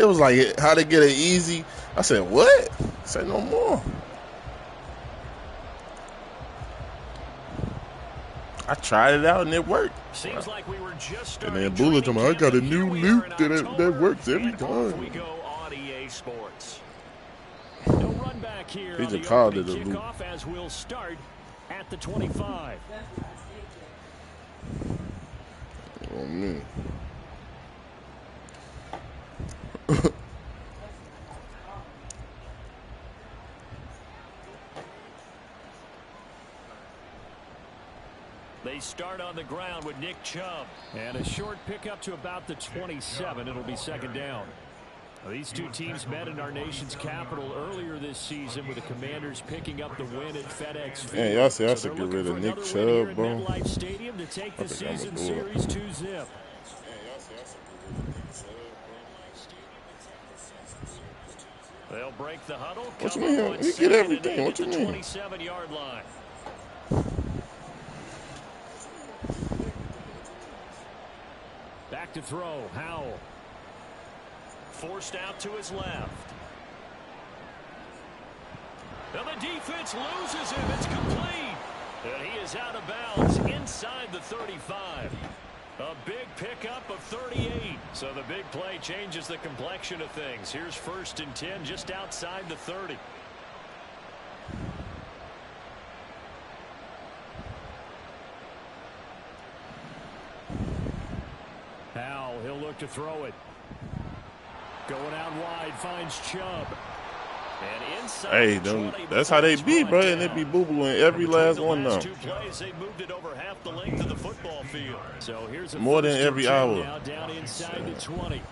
It was like how to get it easy. I said, what? Say no more. I tried it out and it worked. Seems like we were just and then Bullet told me, I got a new loop that works every time. We go on EA Sports. No run back here. He just called it a loop. As we'll start at the 25. Oh man. They start on the ground with Nick Chubb. And a short pickup to about the 27. It'll be second down. These two teams met in our nation's capital earlier this season with the Commanders picking up the win at FedEx Field. Man, y'all say I should get rid of Nick Chubb, bro. MetLife Stadium to take the season series 2-0. They'll break the huddle. What you mean? You get everything. What you mean? 27-yard line. Back to throw. Howell. Forced out to his left. And the defense loses him. It's complete. And he is out of bounds inside the 35. A big pickup of 38. So the big play changes the complexion of things. Here's 1st and 10 just outside the 30. Howell, he'll look to throw it. Going out wide, finds Chubb. And inside hey, that's how they be, bro. And they be boo-booing every last one now. 2 plays, they moved it over half the length of the football field. So here's a more than every hour. Now down inside the 20.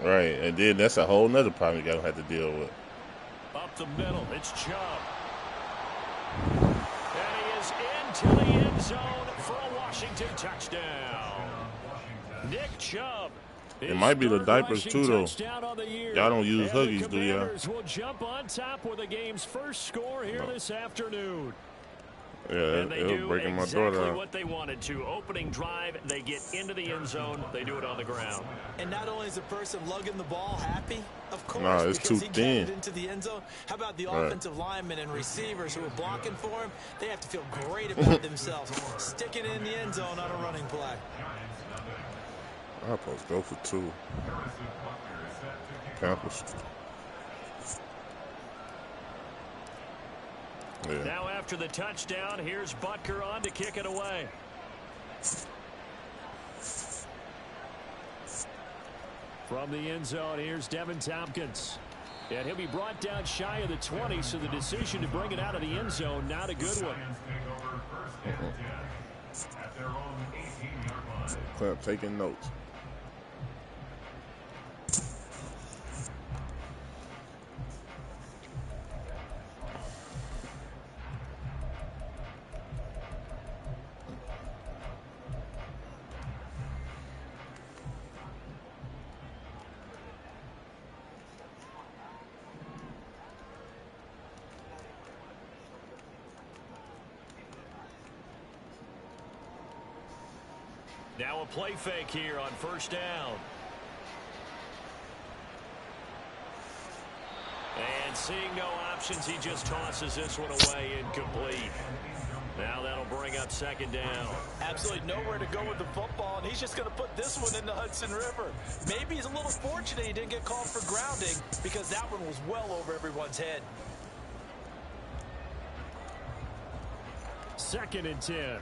Right, and then that's a whole nother problem you gotta have to deal with. Up the middle, it's Chubb. And he is into the end zone for a Washington touchdown. Nick Chubb. It might be the diapers too, though. Y'all don't use Huggies, do y'all? Will jump on top with the game's first score here this afternoon. Yeah, and they it was do breaking my exactly daughter out. what they wanted to. Opening drive, they get into the end zone. They do it on the ground. And not only is the person lugging the ball happy, of course, nah, it's because too he thin. got it into the end zone. How about the offensive linemen and receivers who are blocking for him? They have to feel great about themselves, sticking it in the end zone on a running play. I'm supposed to go for 2. Campus. Yeah. Now after the touchdown, here's Butker on to kick it away. From the end zone, here's Devin Tompkins. And he'll be brought down shy of the 20, so the decision to bring it out of the end zone, not a good one. Clamp taking notes. Now a play fake here on 1st down. And seeing no options, he just tosses this one away incomplete. Now that'll bring up 2nd down. Absolutely nowhere to go with the football, and he's just going to put this one in the Hudson River. Maybe he's a little fortunate he didn't get called for grounding because that one was well over everyone's head. 2nd and 10.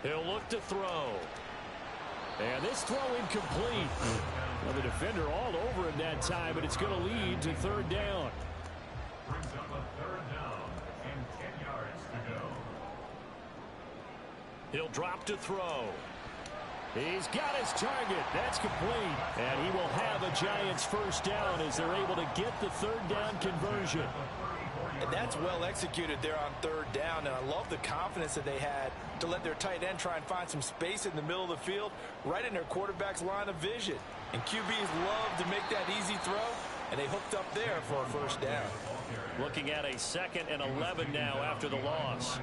He'll look to throw. And this throw incomplete. Well, the defender all over him that time, but it's going to lead to 3rd down. Brings up a 3rd down and 10 yards to go. He'll drop to throw. He's got his target. That's complete. And he will have a Giants 1st down as they're able to get the 3rd down conversion. And that's well executed there on 3rd down, and I love the confidence that they had to let their tight end try and find some space in the middle of the field, right in their quarterback's line of vision. And QBs love to make that easy throw, and they hooked up there for a 1st down. Looking at a 2nd and 11 now after the loss.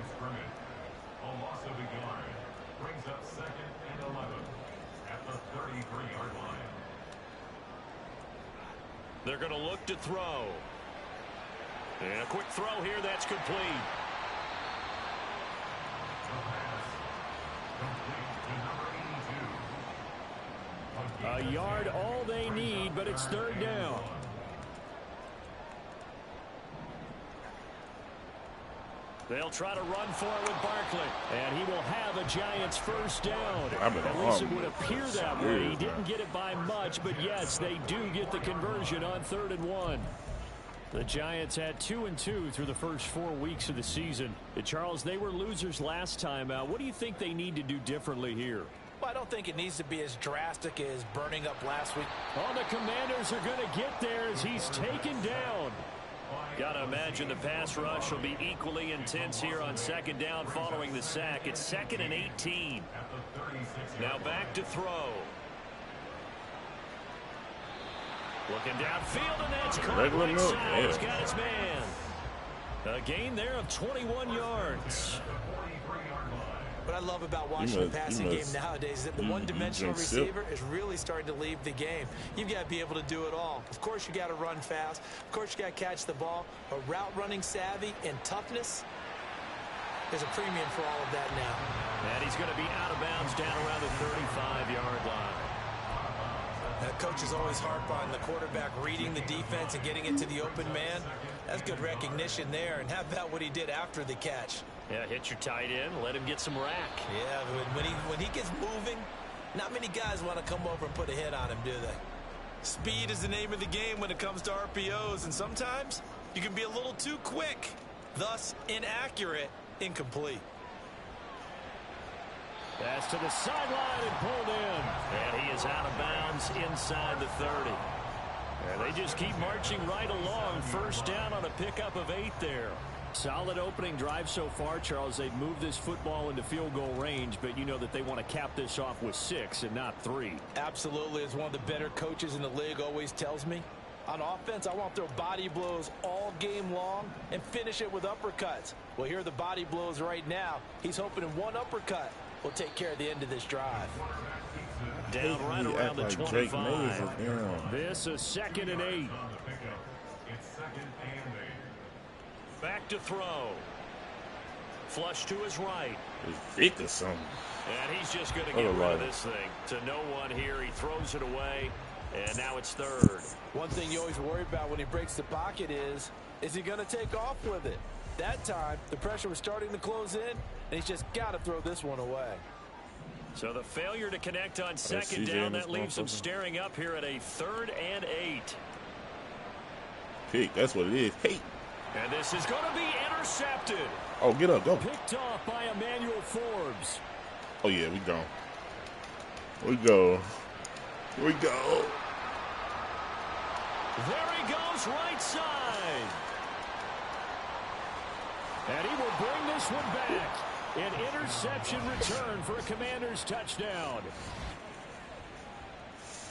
They're going to look to throw. And a quick throw here, that's complete. A yard all they need, but it's third down. They'll try to run for it with Barkley. And he will have a Giants first down. At least it would appear that way. He didn't get it by much, but yes, they do get the conversion on 3rd and 1. The Giants had 2-2 through the first 4 weeks of the season. Charles, they were losers last time out. What do you think they need to do differently here? Well, I don't think it needs to be as drastic as burning up last week. Oh, the Commanders are going to get there as he's taken down. Got to imagine the pass rush will be equally intense here on 2nd down following the sack. It's 2nd and 18. Now back to throw. Looking downfield, and that's caught right side. He's got his man. A gain there of 21 yards. What I love about watching the passing game nowadays is that the one-dimensional receiver is really starting to leave the game. You've got to be able to do it all. Of course, you got to run fast. Of course, you got to catch the ball. But route running savvy and toughness, there's a premium for all of that now. And he's going to be out of bounds down around the 35-yard line. Coaches always harp on the quarterback reading the defense and getting it to the open man. That's good recognition there. And how about what he did after the catch? Yeah, hit your tight end, let him get some rack. Yeah, when he gets moving, not many guys want to come over and put a hit on him, do they? Speed is the name of the game when it comes to RPOs, and sometimes you can be a little too quick, thus inaccurate, incomplete. Pass to the sideline and pulled in. And he is out of bounds inside the 30. And they just keep marching right along. First down on a pickup of 8 there. Solid opening drive so far, Charles. They've moved this football into field goal range, but you know that they want to cap this off with 6 and not 3. Absolutely. As one of the better coaches in the league always tells me, on offense, I want to throw body blows all game long and finish it with uppercuts. Well, here are the body blows right now. He's hoping in one uppercut will take care of the end of this drive. Down right around the 25. This is 2nd and 8. Back to throw. Flush to his right. It's big or something. And he's just going to get rid of this thing. To no one here. He throws it away. And now it's 3rd. One thing you always worry about when he breaks the pocket is he going to take off with it? That time, the pressure was starting to close in, and he's just got to throw this one away. So the failure to connect on 2nd down, that leaves him staring up here at a 3rd and 8. Pick, that's what it is. Hey. And this is going to be intercepted. Oh, get up, go. Picked off by Emmanuel Forbes. Oh, yeah, we go. We go. We go. There he goes, right side. And he will bring this one back. An interception return for a Commanders touchdown.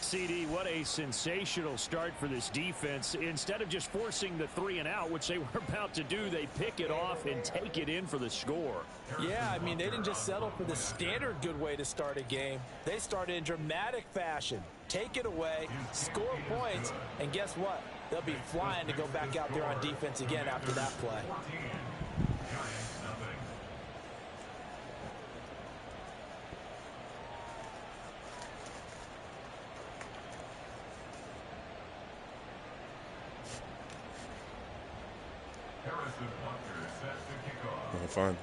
CD, what a sensational start for this defense. Instead of just forcing the 3 and out, which they were about to do, they pick it off and take it in for the score. Yeah, I mean, they didn't just settle for the standard good way to start a game. They started in dramatic fashion. Take it away, score points, and guess what? They'll be flying to go back out there on defense again after that play. Harrison Butker set to kick off. Fine.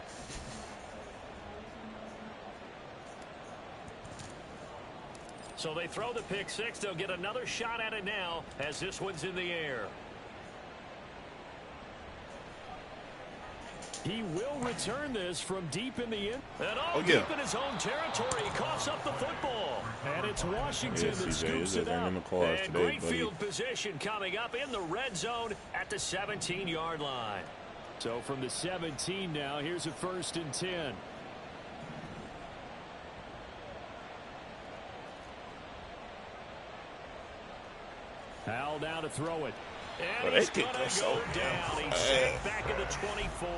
So they throw the pick 6. They'll get another shot at it now as this one's in the air. He will return this from deep in the end. And deep in his own territory. He coughs up the football. And it's Washington that scoops it up. And great field position coming up in the red zone at the 17-yard line. So from the 17 now, here's a 1st and 10. Hal now to throw it. And he's going to go down. He's sacked back at the 24.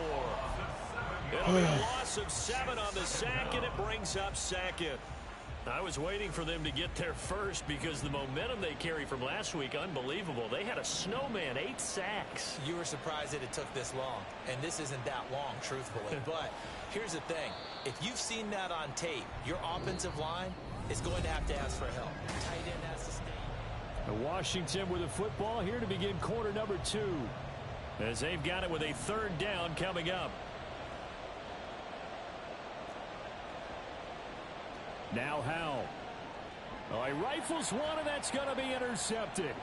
It'll be a loss of 7 on the sack, and it brings up 2nd. I was waiting for them to get there first because the momentum they carry from last week, unbelievable. They had a snowman, 8 sacks. You were surprised that it took this long, and this isn't that long, truthfully. But here's the thing. If you've seen that on tape, your offensive line is going to have to ask for help. Tight end has to stay. Washington with the football here to begin quarter number 2. As they've got it with a 3rd down coming up. Now Howell. Oh, he rifles one, and that's going to be intercepted.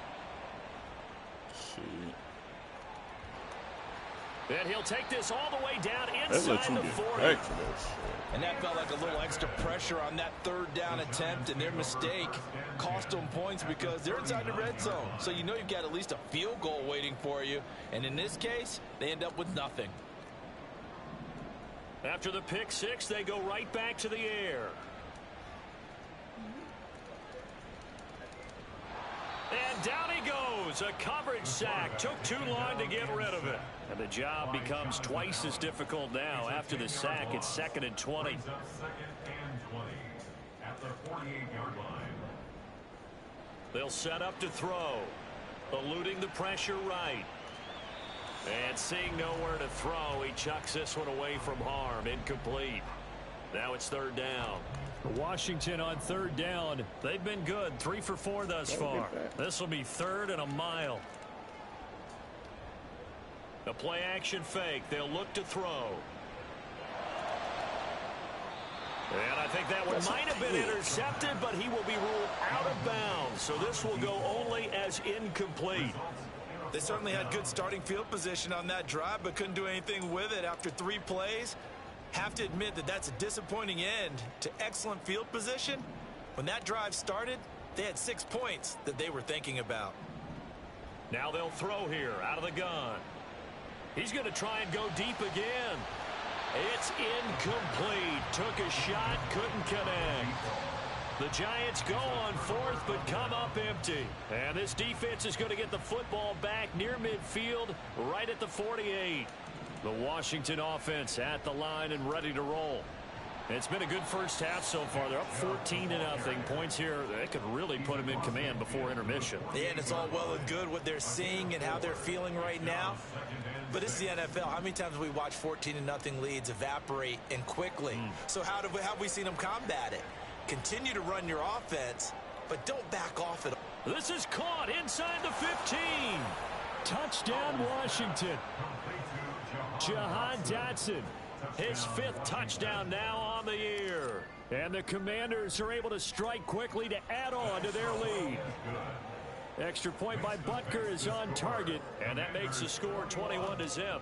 Shoot. And he'll take this all the way down inside the 40. And that felt like a little extra pressure on that 3rd down attempt, and their mistake cost them points because they're inside the red zone. So you know you've got at least a field goal waiting for you. And in this case, they end up with nothing. After the pick 6, they go right back to the air. And down he goes. A coverage sack. Took too long to get rid of it. And the job becomes twice as difficult now. After the sack, it's 2nd and 20. Second and 20 at the 48-yard line. They'll set up to throw. Eluding the pressure right. And seeing nowhere to throw, he chucks this one away from harm. Incomplete. Now it's 3rd down. Washington on 3rd down. They've been good. 3 for 4 thus far. This will be 3rd and a mile. A play action fake. They'll look to throw. And I think that one might have been intercepted, but he will be ruled out of bounds. So this will go only as incomplete. They certainly had good starting field position on that drive, but couldn't do anything with it after 3 plays. Have to admit that that's a disappointing end to excellent field position. When that drive started, they had 6 points that they were thinking about. Now they'll throw here out of the gun. He's going to try and go deep again. It's incomplete. Took a shot, couldn't connect. The Giants go on 4th, but come up empty. And this defense is going to get the football back near midfield, right at the 48. The Washington offense at the line and ready to roll. It's been a good first half so far. They're up 14-0. Points here, they could really put them in command before intermission. Yeah, and it's all well and good what they're seeing and how they're feeling right now. But it's the NFL. How many times have we watched 14-0 leads evaporate and quickly? So how have we seen them combat it? Continue to run your offense, but don't back off at all. This is caught inside the 15. Touchdown, Washington. Jahan Dotson, his 5th touchdown now on the year. And the Commanders are able to strike quickly to add on to their lead. Extra point by Butker is on target, and that makes the score 21-0.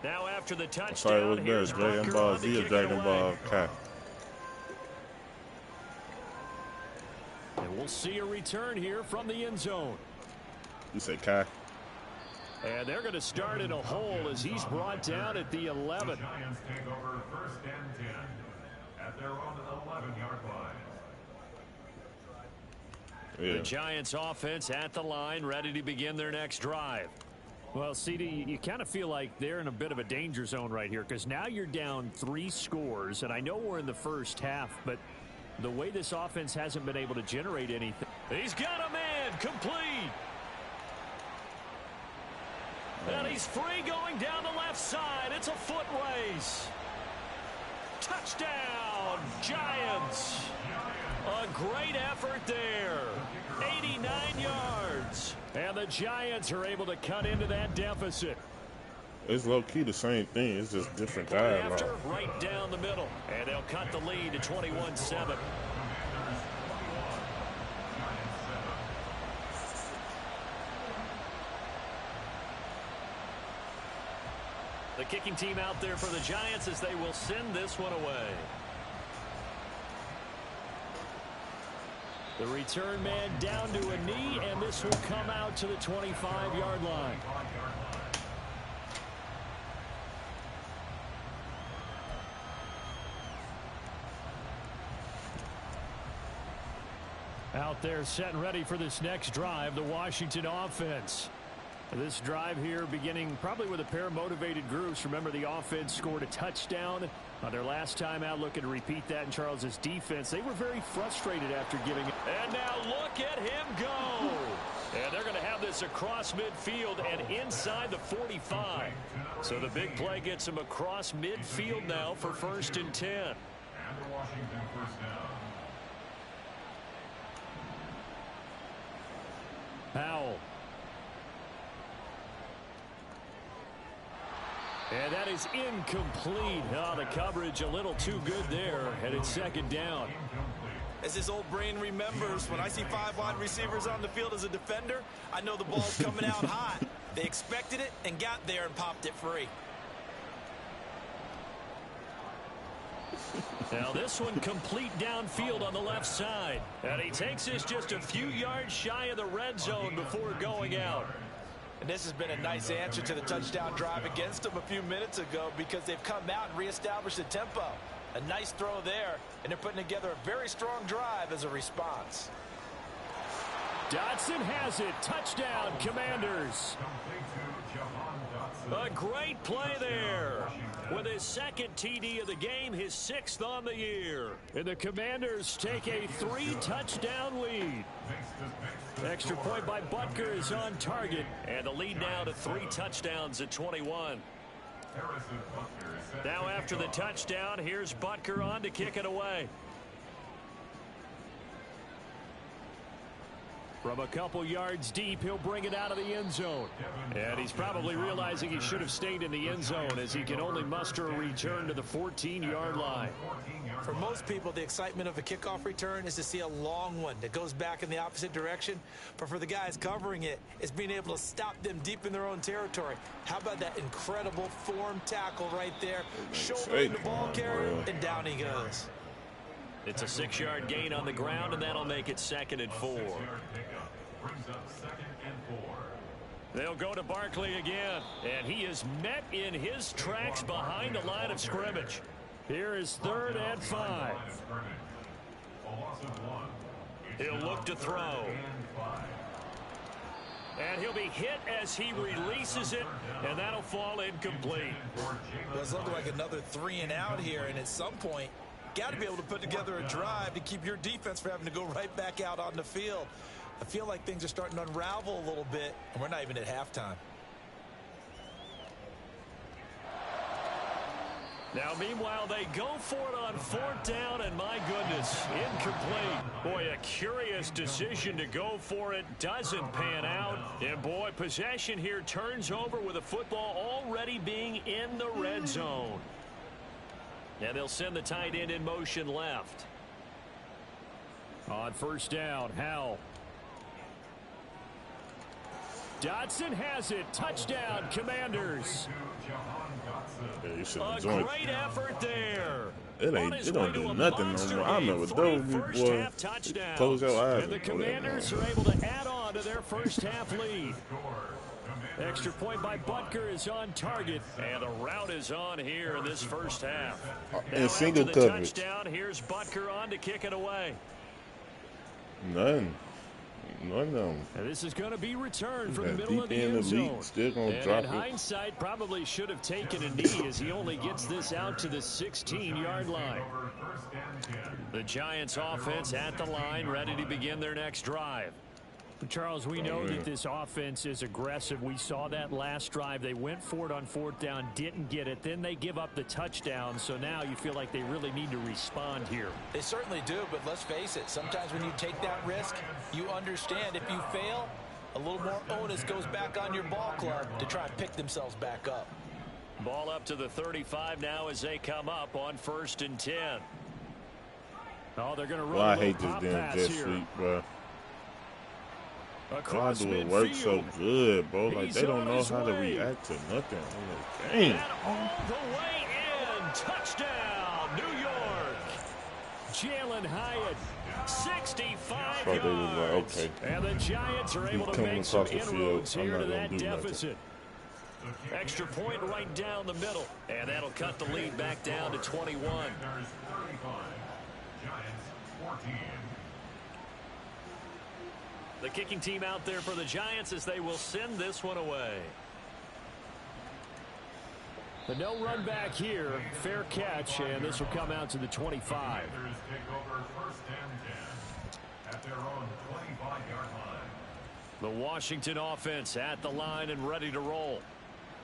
Now after the touchdown, here's Dragon Butker Ball on Z the or kick Dragon away. Ball Kai? And we'll see a return here from the end zone. You say Kai? And they're going to start in a hole as he's brought down at the 11. The Giants take over 1st and 10 at their own 11-yard line. Yeah. The Giants offense at the line, ready to begin their next drive. Well, CD, you kind of feel like they're in a bit of a danger zone right here because now you're down 3 scores, and I know we're in the first half, but the way this offense hasn't been able to generate anything. He's got a man, complete. And he's free going down the left side. It's a foot race. Touchdown, Giants. A great effort there. 89 yards. And the Giants are able to cut into that deficit. It's low-key the same thing. It's just different dialogue. After, right down the middle. And they'll cut the lead to 21-7. The kicking team out there for the Giants as they will send this one away. The return man down to a knee, and this will come out to the 25-yard line. Out there set and ready for this next drive, the Washington offense. This drive here beginning probably with a pair of motivated groups. Remember, the offense scored a touchdown On their last time out, looking to repeat that in Charles's defense. They were very frustrated after giving it. And now look at him go. And they're going to have this across midfield and inside the 45. So the big play gets him across midfield now for 1st and 10. And the Washington first down. Powell. And that is incomplete. Oh, the coverage a little too good there. And it's 2nd down. As his old brain remembers, when I see 5 wide receivers on the field as a defender, I know the ball's coming out hot. They expected it and got there and popped it free. Now this one complete downfield on the left side. And he takes this just a few yards shy of the red zone before going out. And this has been a nice answer to the touchdown drive against them a few minutes ago because they've come out and reestablished the tempo. A nice throw there, and they're putting together a very strong drive as a response. Dotson has it. Touchdown, Commanders. A great play there. With his 2nd TD of the game, his 6th on the year. And the Commanders take a 3-touchdown lead. Extra point by Butker is on target. And the lead now to 3 touchdowns at 21. Now after the touchdown, here's Butker on to kick it away. From a couple yards deep, he'll bring it out of the end zone. And he's probably realizing he should have stayed in the end zone as he can only muster a return to the 14-yard line. For most people, the excitement of a kickoff return is to see a long one that goes back in the opposite direction. But for the guys covering it, it's being able to stop them deep in their own territory. How about that incredible form tackle right there? Shouldering the ball carrier, and down he goes. It's a 6-yard gain on the ground, and that'll make it 2nd and 4. They'll go to Barkley again, and he is met in his tracks behind the line of scrimmage. Here is 3rd and 5. He'll look to throw. And he'll be hit as he releases it, and that'll fall incomplete. Well, it's looking like another 3 and out here, and at some point, got to be able to put together a drive to keep your defense from having to go right back out on the field. I feel like things are starting to unravel a little bit, and we're not even at halftime. Now, meanwhile, they go for it on 4th down, and my goodness, incomplete. Boy, a curious decision to go for it. Doesn't pan out. And, boy, possession here turns over with the football already being in the red zone. And they'll send the tight end in motion left. On 1st down, Howell. Dotson has it. Touchdown, Commanders. Yeah, you should A have joined. great effort there. It don't do nothing no more. I remember those boy. Close your eyes. And the Commanders are able to add on to their first half lead. Extra point by Butker is on target, and the route is on here in this first half. And single after the coverage. touchdown, here's Butker on to kick it away. None of them. And this is going to be returned from Yeah, the middle of the deep in end the zone. league, still gonna And drop in it. hindsight, probably should have taken a knee as he only gets this out to the 16-yard line. The Giants offense at the line, ready to begin their next drive. Charles, we know that this offense is aggressive. We saw that last drive. They went for it on 4th down, didn't get it. Then they give up the touchdown. So now you feel like they really need to respond here. They certainly do, but let's face it. Sometimes when you take that risk, you understand if you fail, a little more onus goes back on your ball club to try and pick themselves back up. Ball up to the 35 now as they come up on 1st and 10. Oh, they're going to run Well, I a little hate this pop damn pass jet here. sweep, bro. Why Across do it work so midfield. good, bro? Like, He's they don't on know his how to way. react to nothing. I'm like, dang. And all the way in. Touchdown, New York. Jalen Hyatt, 65 So they was like, yards. okay. And the Giants are able to coming make some across the field. inroads I'm here not to gonna that do nothing. deficit. Extra point right down the middle. And that'll cut the lead back down to 21. Giants 14. The kicking team out there for the Giants as they will send this one away. But no run back here. Fair catch, and this will come out to the 25. Panthers take over first and 10 at their own 25-yard line. The Washington offense at the line and ready to roll.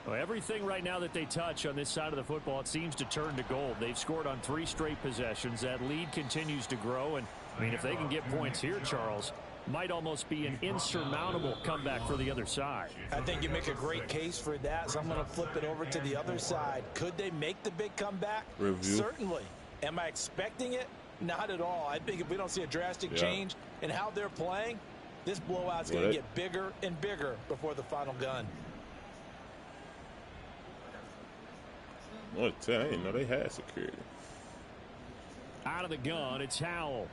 Well, everything right now that they touch on this side of the football, it seems to turn to gold. They've scored on 3 straight possessions. That lead continues to grow. And, I mean, if they can get points here, Charles, might almost be an insurmountable comeback for the other side. I think you make a great case for that, so I'm going to flip it over to the other side. Could they make the big comeback? Review. Certainly. Am I expecting it? Not at all. I think if we don't see a drastic change in how they're playing, this blowout's going to get bigger and bigger before the final gun. What? I didn't know they had security. Out of the gun, it's Howell.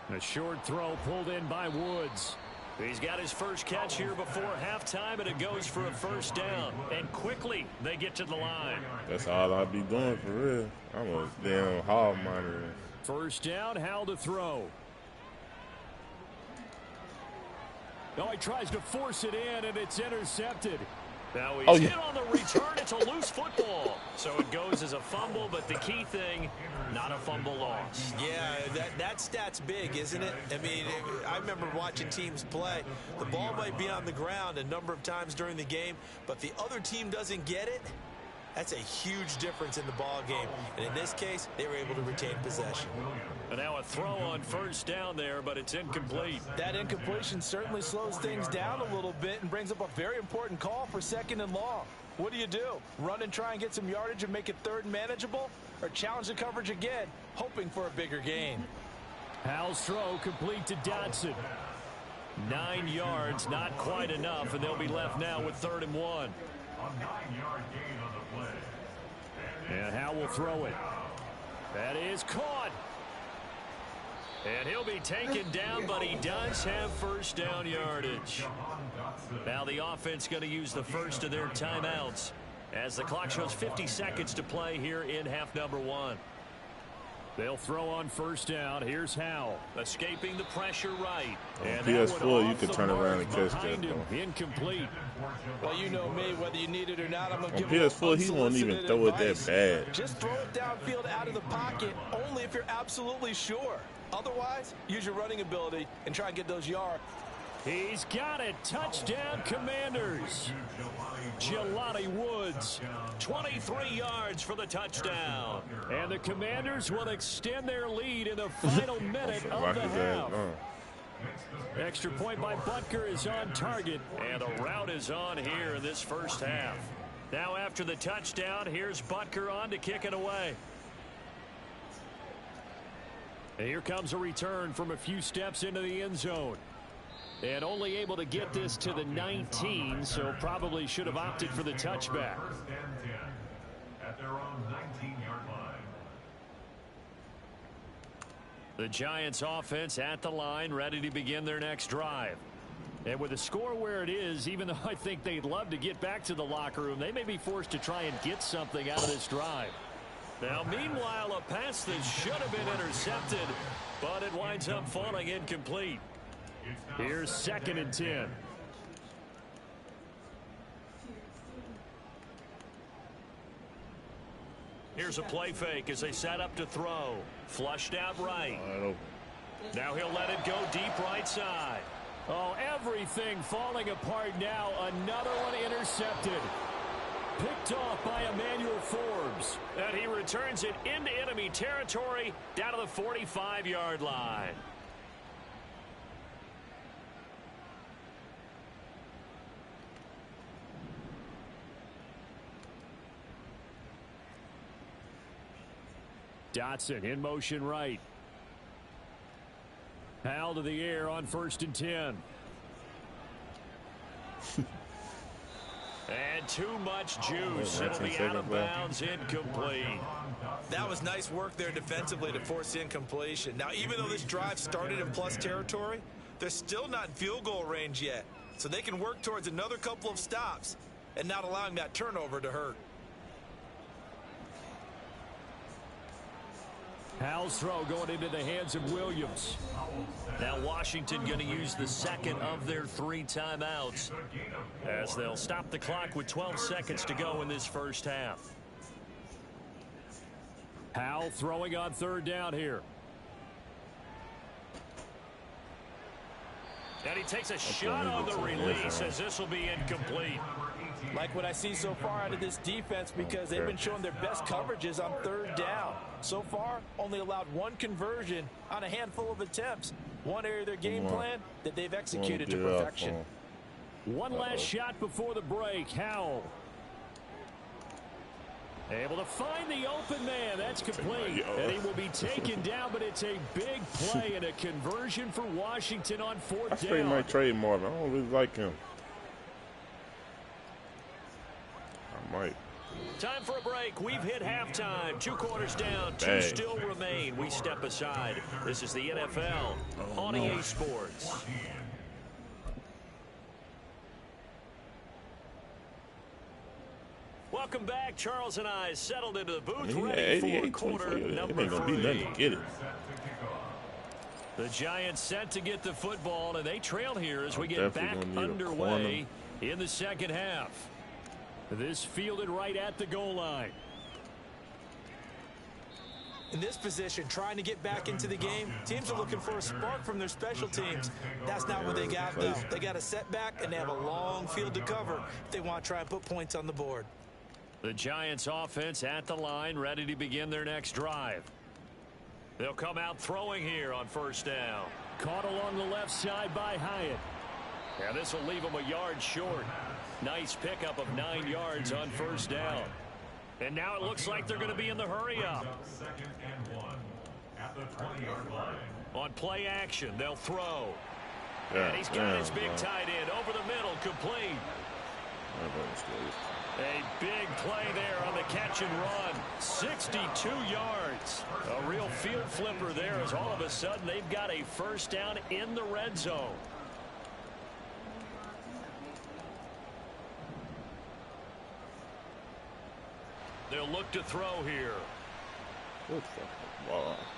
A short throw pulled in by Woods. He's got his first catch here before halftime, and it goes for a first down. And quickly, they get to the line. That's all I'll be doing for real. I'm a damn hall monitor. First down, Howell to throw. Oh, he tries to force it in, and it's intercepted. Now he's hit on the return. It's a loose football. So it goes as a fumble, but the key thing, not a fumble loss. Yeah, that stat's big, isn't it? I mean, I remember watching teams play. The ball might be on the ground a number of times during the game, but the other team doesn't get it. That's a huge difference in the ball game. And in this case, they were able to retain possession. And now a throw on first down there, but it's incomplete. That incompletion certainly slows things down a little bit and brings up a very important call for 2nd and long. What do? Run and try and get some yardage and make it 3rd and manageable? Or challenge the coverage again, hoping for a bigger gain? Howell's throw complete to Dotson. 9 yards, not quite enough, and they'll be left now with 3rd and 1. A 9-yard gain on the play. And Howell will throw it. That is caught. And he'll be taken down, but he does have first down yardage. Now the offense going to use the first of their timeouts as the clock shows 50 seconds to play here in half number 1. They'll throw on first down. Here's Howell, escaping the pressure right. And PS4, you can turn around and catch that. Incomplete. Well, you know me, whether you need it or not, I'm going to give PS4, he won't even throw it that bad. Just throw it downfield out of the pocket, only if you're absolutely sure. Otherwise, use your running ability and try and get those yards. He's got it. Touchdown, Commanders. Jelani Woods, 23 yards for the touchdown. And the Commanders will extend their lead in the final minute of the half. Extra point by Butker is on target, and the route is on here in this first half. Now after the touchdown, here's Butker on to kick it away. And here comes a return from a few steps into the end zone. And only able to get this to the 19, so probably should have opted for the touchback. First and 10 at their own 19-yard line. The Giants offense at the line, ready to begin their next drive. And with the score where it is, even though I think they'd love to get back to the locker room, they may be forced to try and get something out of this drive. Now, meanwhile, a pass that should have been intercepted, but it winds up falling incomplete. Here's 2nd and 10. Here's a play fake as they set up to throw. Flushed out right. Now he'll let it go deep right side. Oh, everything falling apart now. Another one intercepted. Picked off by Emmanuel Forbes. And he returns it into enemy territory down to the 45-yard line. Dotson in motion right. Howell to the air on 1st and 10. And too much juice. It'll be out of bounds, incomplete. That was nice work there defensively to force incompletion. Now, even though this drive started in plus territory, they're still not in field goal range yet. So they can work towards another couple of stops and not allowing that turnover to hurt. Howell's throw going into the hands of Williams. Now Washington going to use the second of their 3 timeouts as they'll stop the clock with 12 seconds to go in this first half. Howell throwing on 3rd down here. And he takes a shot on the release as this will be incomplete. Like what I see so far out of this defense because they've been showing their best coverages on 3rd down. So far, only allowed 1 conversion on a handful of attempts. One area of their game plan that they've executed to perfection. One last shot before the break. Howell. Able to find the open man. That's complete. And he will be taken down, but it's a big play and a conversion for Washington on 4th down. I might trade Marvin. I don't really like him. I might. Time for a break. We've hit halftime. 2 quarters down. 2 still remain. We step aside. This is the NFL on EA Sports. Welcome back. Charles and I settled into the booth ready for quarter number 3. The Giants set to get the football, and they trail here as we get back underway in the second half. This fielded right at the goal line. In this position, trying to get back into the game, teams are looking for a spark from their special teams. That's not what they got, though. They got a setback, and they have a long field to cover if they want to try and put points on the board. The Giants offense at the line, ready to begin their next drive. They'll come out throwing here on 1st down. Caught along the left side by Hyatt. And this will leave them a yard short. Nice pickup of 9 yards on 1st down. And now it looks like they're going to be in the hurry-up. 2nd and 1 at the 20-yard line. On play action, they'll throw. And he's got his big tight end over the middle, complete. A big play there on the catch and run. 62 yards. A real field flipper there as all of a sudden they've got a 1st down in the red zone. They'll look to throw here.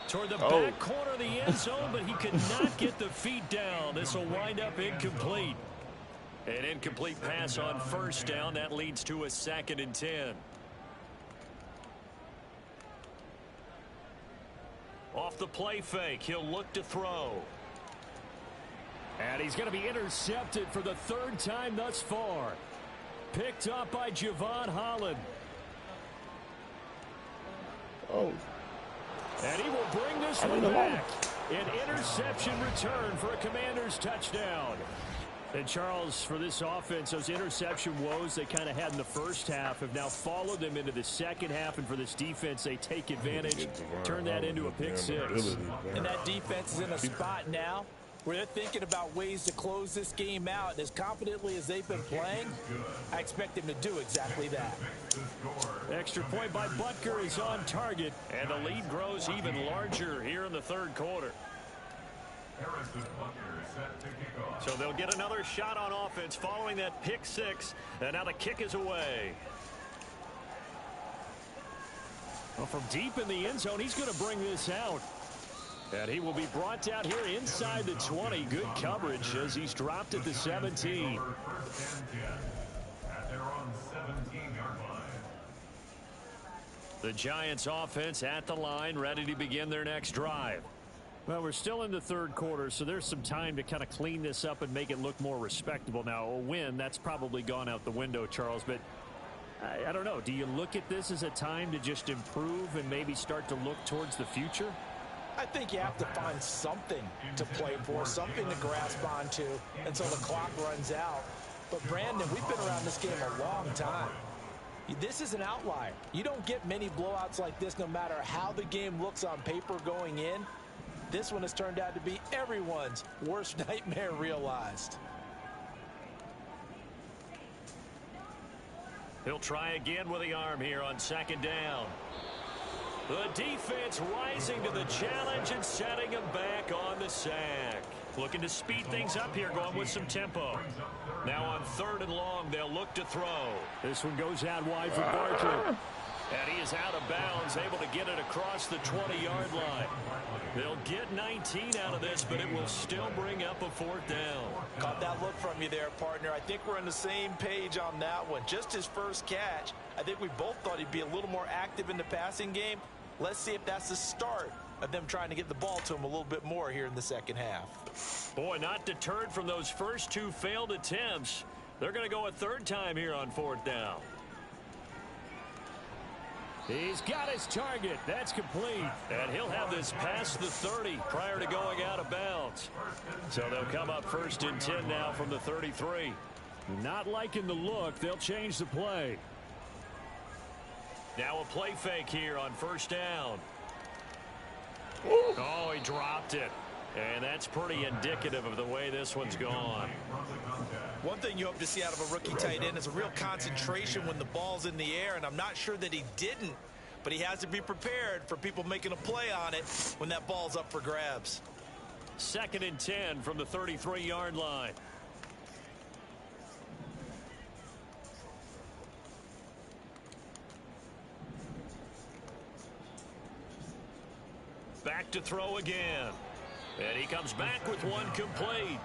Toward the back corner of the end zone, but he could not get the feet down. This will wind up incomplete. An incomplete pass on 1st down. That leads to a 2nd and 10. Off the play fake, he'll look to throw. And he's going to be intercepted for the 3rd time thus far. Picked up by Javon Holland. And he will bring this one back. An interception return for a Commanders touchdown. And Charles, for this offense, those interception woes they kind of had in the first half have now followed them into the second half. And for this defense, they take advantage, turn that into a pick 6. And that defense is in a spot now where they're thinking about ways to close this game out. As confidently as they've been playing, I expect them to do exactly that. Extra point by Butker is on target, and the lead grows even larger here in the 3rd quarter. So they'll get another shot on offense following that pick 6, and now the kick is away. Well, from deep in the end zone, he's going to bring this out. And he will be brought down here inside the 20. Good coverage as he's dropped at the 17. The Giants offense at the line, ready to begin their next drive. Well, we're still in the 3rd quarter, so there's some time to kind of clean this up and make it look more respectable. Now, a win, that's probably gone out the window, Charles, but I don't know. Do you look at this as a time to just improve and maybe start to look towards the future? I think you have to find something to play for, something to grasp onto until the clock runs out. But, Brandon, we've been around this game a long time. This is an outlier. You don't get many blowouts like this no matter how the game looks on paper going in. This one has turned out to be everyone's worst nightmare realized. He'll try again with the arm here on 2nd down. The defense rising to the challenge and setting him back on the sack. Looking to speed things up here, going with some tempo. Now on 3rd and long, they'll look to throw. This one goes out wide for Barkley. And he is out of bounds, able to get it across the 20-yard line. They'll get 19 out of this, but it will still bring up a 4th down. Caught that look from you there, partner. I think we're on the same page on that one. Just his first catch. I think we both thought he'd be a little more active in the passing game. Let's see if that's the start of them trying to get the ball to him a little bit more here in the second half. Boy, not deterred from those first 2 failed attempts. They're going to go a 3rd time here on 4th down. He's got his target. That's complete. And he'll have this past the 30 prior to going out of bounds. So they'll come up 1st and 10 now from the 33. Not liking the look. They'll change the play. Now a play fake here on 1st down. Oh, he dropped it. And that's pretty indicative of the way this one's gone. One thing you hope to see out of a rookie tight end is a real concentration when the ball's in the air, and I'm not sure that he didn't, but he has to be prepared for people making a play on it when that ball's up for grabs. 2nd and 10 from the 33-yard line. Back to throw again. And he comes back with one complete.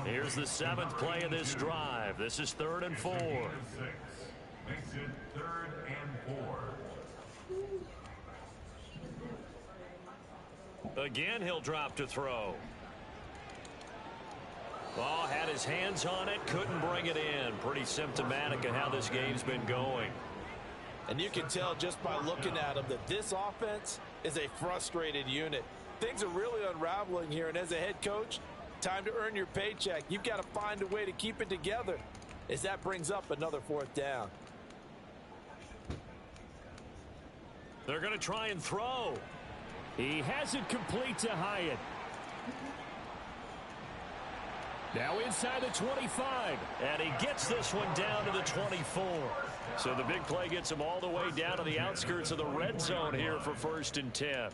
Here's the 7th play of this drive. This is 3rd and 4. Makes it 3rd and 4. Again, he'll drop to throw. Oh, had his hands on it, couldn't bring it in. Pretty symptomatic of how this game's been going. And you can tell just by looking at him that this offense is a frustrated unit. Things are really unraveling here, and as a head coach, time to earn your paycheck. You've got to find a way to keep it together as that brings up another 4th down. They're going to try and throw. He has it complete to Hyatt. Now inside the 25. And he gets this one down to the 24. So the big play gets him all the way down to the outskirts of the red zone here for 1st and 10.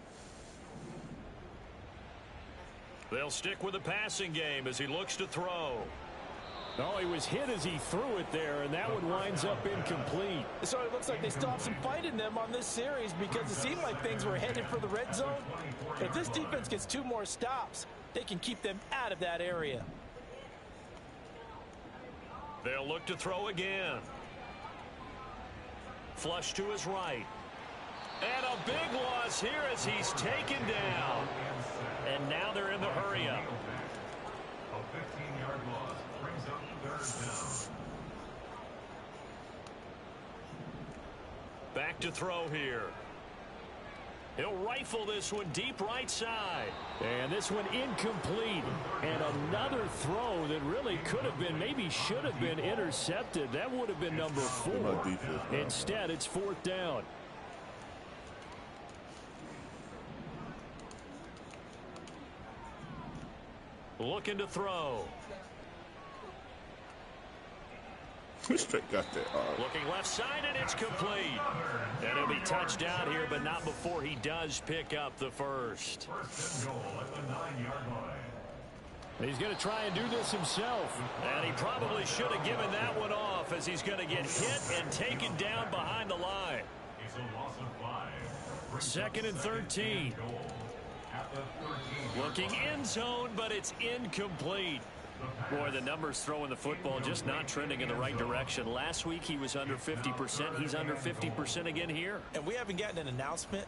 They'll stick with the passing game as he looks to throw. Oh, he was hit as he threw it there, and that one winds up incomplete. So it looks like they still have some fight in them on this series because it seemed like things were headed for the red zone. But if this defense gets 2 more stops, they can keep them out of that area. They'll look to throw again. Flush to his right. And a big loss here as he's taken down. And now they're in the hurry-up. A 15-yard loss brings up 3rd down. Back to throw here. He'll rifle this one deep right side. And this one incomplete. And another throw that really could have been, maybe should have been intercepted. That would have been number 4. Instead, it's 4th down. Looking to throw. Straight got that. Looking left side, and it's complete. And he'll be touched down here, but not before he does pick up the 1st. 1st and goal at the 9-yard line. He's going to try and do this himself. And he probably should have given that one off as he's going to get hit and taken down behind the line. It's a loss of 5. 2nd and 13. At the 13. Looking end zone, but it's incomplete. Boy, the numbers throwing the football just not trending in the right direction. Last week he was under 50%. He's under 50% again here. And we haven't gotten an announcement,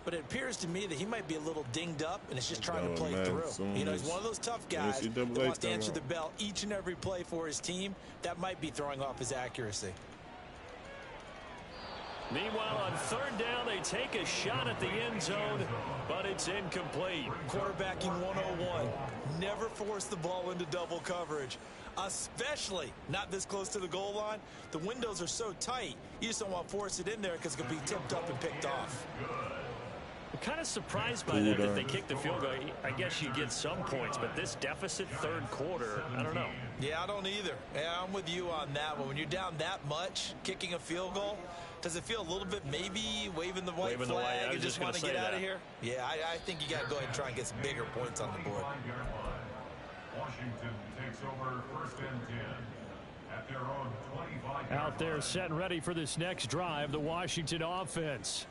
but it appears to me that he might be a little dinged up and is just trying to play through. You know, he's one of those tough guys that wants to answer the bell each and every play for his team. That might be throwing off his accuracy. Meanwhile, on 3rd down, they take a shot at the end zone, but it's incomplete. Quarterbacking 101. Never force the ball into double coverage, especially not this close to the goal line. The windows are so tight, you just don't want to force it in there because it could be tipped up and picked off. I'm kind of surprised by that if they kick the field goal. I guess you get some points, but this deficit 3rd quarter, I don't know. Yeah, I don't either. Yeah, I'm with you on that one. When you're down that much, kicking a field goal, does it feel a little bit maybe waving the white flag and just want to get out of here? Yeah, I think you got to go ahead and try and get some bigger points on the board. Washington takes over 1st and 10 at their own 25-yard Out there line. set and ready for this next drive, the Washington offense.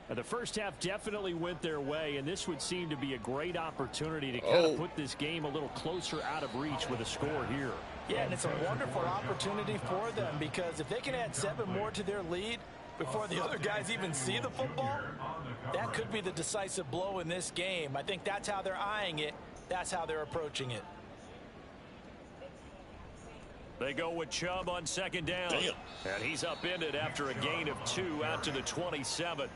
The first half definitely went their way, and this would seem to be a great opportunity to kind of put this game a little closer out of reach with a score here. Yeah, and it's a wonderful opportunity for them because if they can add 7 more to their lead before the other guys even see the football, that could be the decisive blow in this game. I think that's how they're eyeing it. That's how they're approaching it. They go with Chubb on second down. And he's upended after a gain of 2 out to the 27.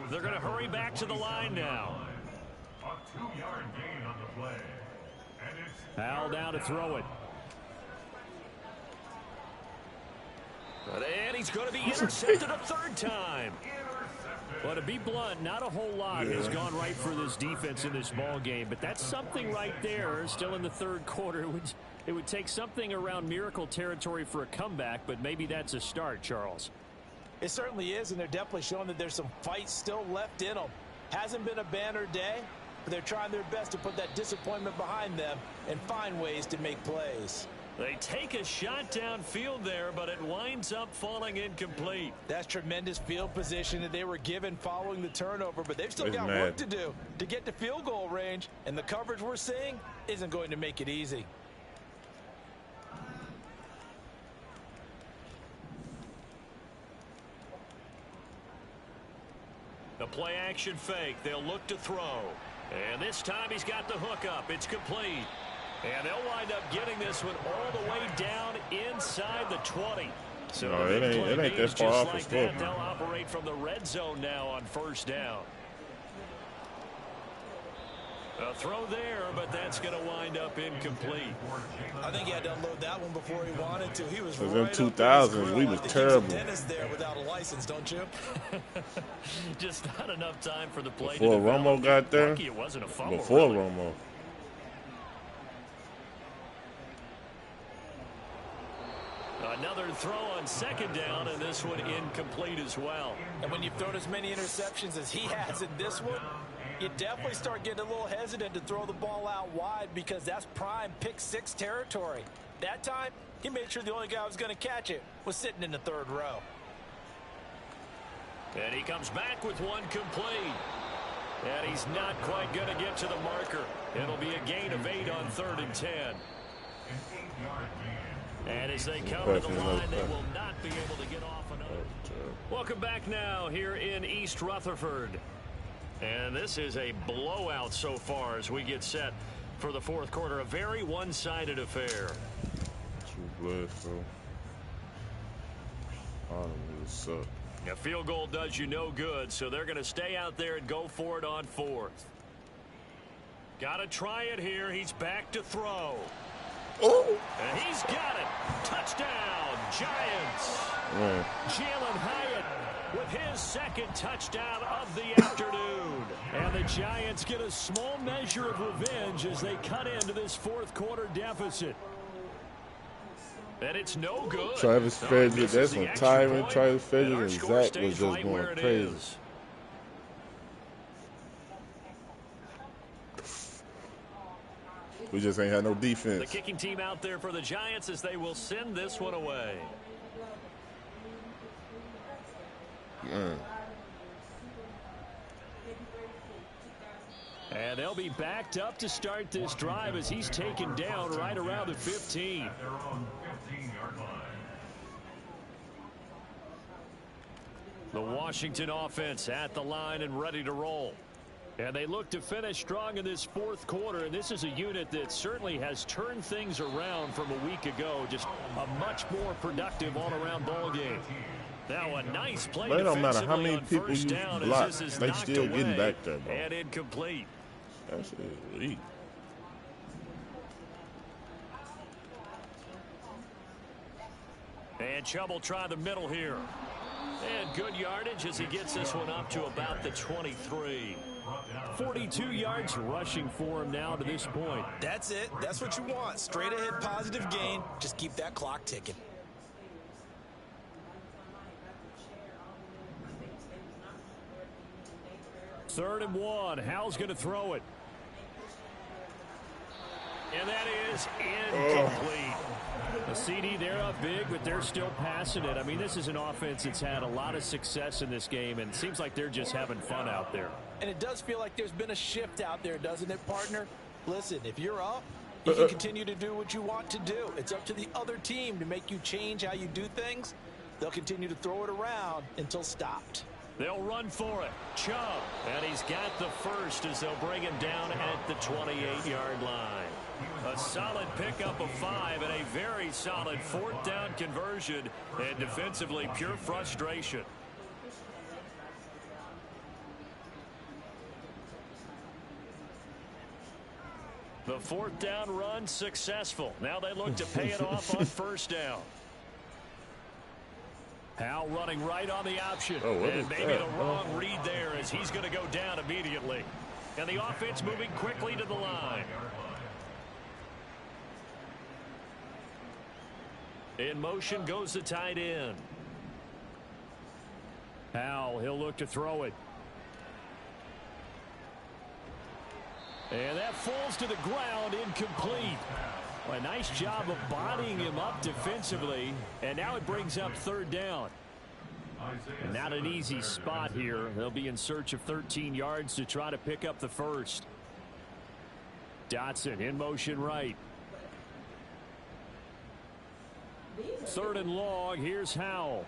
They're going to hurry back to the line now. A 2-yard gain on the play. And it's Hal down to throw it. And he's going to be intercepted a third time. Well, to be blunt, not a whole lot has gone right for this defense in this ball game, but that's something right there. Still in the third quarter, it would take something around miracle territory for a comeback, but maybe that's a start, Charles. It certainly is, and they're definitely showing that there's some fight still left in them. Hasn't been a banner day, but they're trying their best to put that disappointment behind them and find ways to make plays. They take a shot downfield there, but it winds up falling incomplete. That's tremendous field position that they were given following the turnover, but they've still got work to do to get to field goal range, and the coverage we're seeing isn't going to make it easy. The play action fake. They'll look to throw. And this time he's got the hook up. It's complete. And they'll wind up getting this one all the way down inside the 20. So no, it ain't that far off the scope. They'll operate from the red zone now on first down. A throw there, but that's going to wind up incomplete. I think he had to unload that one before he wanted to. He was right in 2000s, we was terrible. Dennis there without a license, don't you? Just not enough time for the play before to develop. Romo got there. Lucky it wasn't a fumble. Before really. Romo. Another throw on second down, and this one incomplete as well. And when you've thrown as many interceptions as he has in this one, you definitely start getting a little hesitant to throw the ball out wide because that's prime pick-6 territory. That time, he made sure the only guy who was going to catch it was sitting in the third row. And he comes back with one complete. And he's not quite going to get to the marker. It'll be a gain of 8 on 3rd and 10. And as they come to the line, they will not be able to get off another. Welcome back now here in East Rutherford. And this is a blowout so far as we get set for the fourth quarter. A very one-sided affair. A field goal does you no good, so they're going to stay out there and go for it on 4th. Got to try it here. He's back to throw. Oh. And he's got it. Touchdown, Giants. Jalen Hyatt with his second touchdown of the afternoon. And the Giants get a small measure of revenge as they cut into this fourth quarter deficit. And it's no good. Travis Frederick, that's some Tyron, Travis Frederick, and Zach was just going crazy. We just ain't had no defense. The kicking team out there for the Giants as they will send this one away. And they'll be backed up to start this drive as he's taken down right around the 15. The Washington offense at the line and ready to roll. And they look to finish strong in this fourth quarter. And this is a unit that certainly has turned things around from a week ago. Just a much more productive all-around ball game. Now a nice play. But it don't matter how many people you block, they still getting back there, bro. And incomplete. That's elite. And Chubb will try the middle here. And good yardage as he gets this one up to about the 23. 42 yards rushing for him now to this point. That's it. That's what you want. Straight ahead positive gain. Just keep that clock ticking. Third and 1. Hal's going to throw it. And that is incomplete. A CD, they're up big, but they're still passing it. I mean, this is an offense that's had a lot of success in this game, and it seems like they're just having fun out there. And it does feel like there's been a shift out there, doesn't it, partner? Listen, if you're up, you can continue to do what you want to do. It's up to the other team to make you change how you do things. They'll continue to throw it around until stopped. They'll run for it. Chubb, and he's got the first as they'll bring him down at the 28-yard line. A solid pickup of 5 and a very solid 4th down conversion, and defensively pure frustration. The 4th down run successful. Now they look to pay it off on 1st down. Hal running right on the option. And maybe the wrong read there as he's going to go down immediately. And the offense moving quickly to the line. In motion goes the tight end. Hal, he'll look to throw it. And that falls to the ground, incomplete. Well, a nice job of bodying him up defensively. And now it brings up 3rd down. And not an easy spot here. They'll be in search of 13 yards to try to pick up the first. Dotson in motion right. 3rd and long. Here's Howell.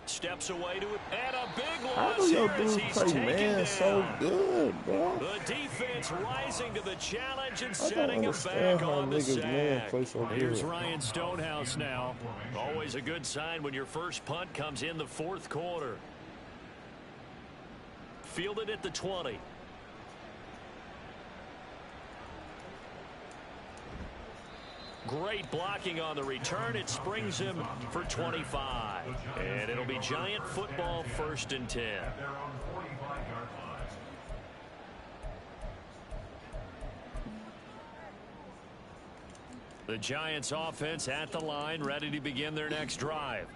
Steps away to it, and a big loss here as he's taken down. So good, bro. The defense rising to the challenge and setting him back on the sack. Here's Ryan Stonehouse now. Always a good sign when your first punt comes in the 4th quarter. Fielded at the 20. Great blocking on the return. It springs him for 25. And it'll be Giant football 1st and 10. The Giants offense at the line, ready to begin their next drive.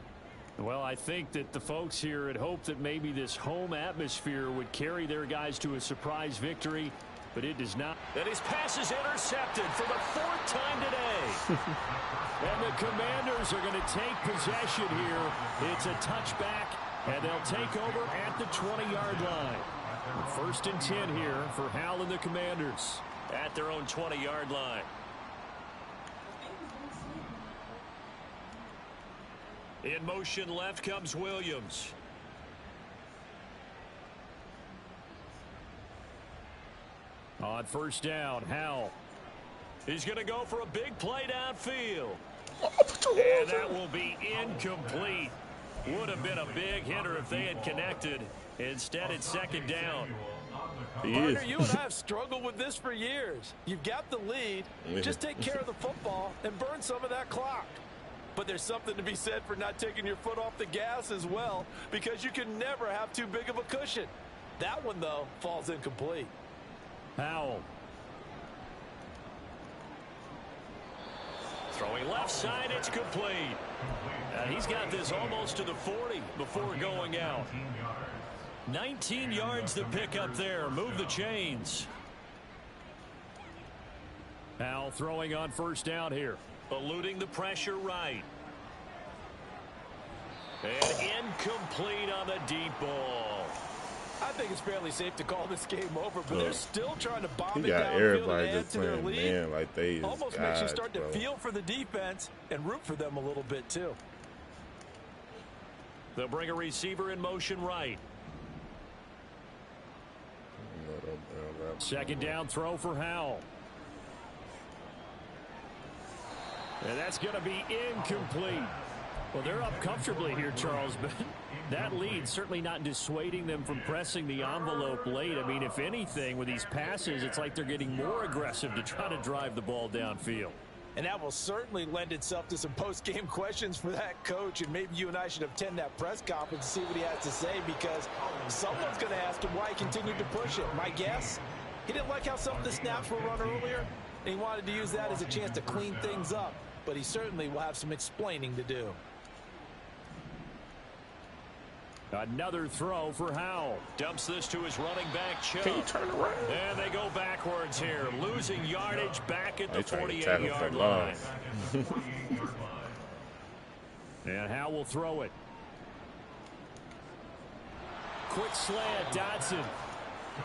Well, I think that the folks here had hoped that maybe this home atmosphere would carry their guys to a surprise victory, but it does not. And his pass is intercepted for the 4th time today. And the Commanders are going to take possession here. It's a touchback, and they'll take over at the 20-yard line. 1st and 10 here for Hal and the Commanders at their own 20-yard line. In motion left comes Williams. On 1st down, Howell. He's going to go for a big play downfield. And that will be incomplete. Would have been a big hitter if they had connected. Instead, it's 2nd down. Partner, you and I have struggled with this for years. You've got the lead. Just take care of the football and burn some of that clock. But there's something to be said for not taking your foot off the gas as well, because you can never have too big of a cushion. That one, though, falls incomplete. Howell. Throwing left side, it's complete. He's got this almost to the 40 before going out. 19 yards to pick up there. Move the chains. Howell throwing on 1st down here. Eluding the pressure right. And incomplete on the deep ball. I think it's fairly safe to call this game over, but they're still trying to bomb it got downfield everybody and add just to their playing lead. man like they Almost makes you start to feel for the defense and root for them a little bit too. They'll bring a receiver in motion right. 2nd down throw for Howell. And that's going to be incomplete. Well, they're up comfortably here, Charles, but that lead certainly not dissuading them from pressing the envelope late. I mean, if anything, with these passes, it's like they're getting more aggressive to try to drive the ball downfield. And that will certainly lend itself to some post-game questions for that coach, and maybe you and I should attend that press conference to see what he has to say, because someone's going to ask him why he continued to push it. My guess, he didn't like how some of the snaps were run earlier, and he wanted to use that as a chance to clean things up. But he certainly will have some explaining to do. Another throw for Howell. Dumps this to his running back, Chubb. Can you turn around? And they go backwards here. Losing yardage back at the 48-yard line. And Howe will throw it. Quick slant, Dotson.